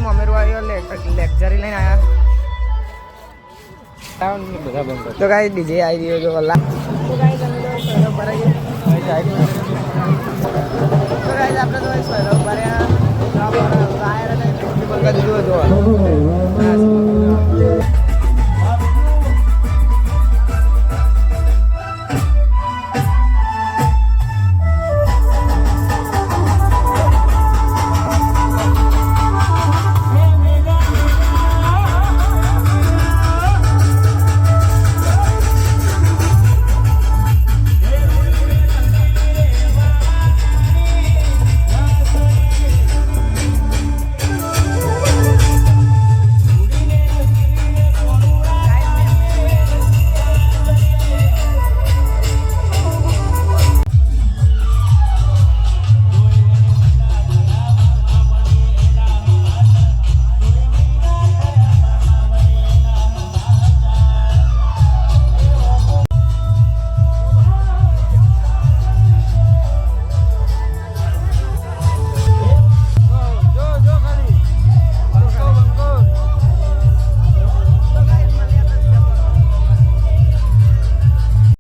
અમેરો આવ્યો લેક્ચરી લઈને આવ્યા તો ગાઈસ ડીજે આવી રહ્યો તો કલાક તો ગાઈસ અમે તો સૌરભ ભરાઈએ તો ગાઈસ આપણે તો સૌરભ ભર્યા આયર અને ફેસ્ટિવલ કા દીધું હતું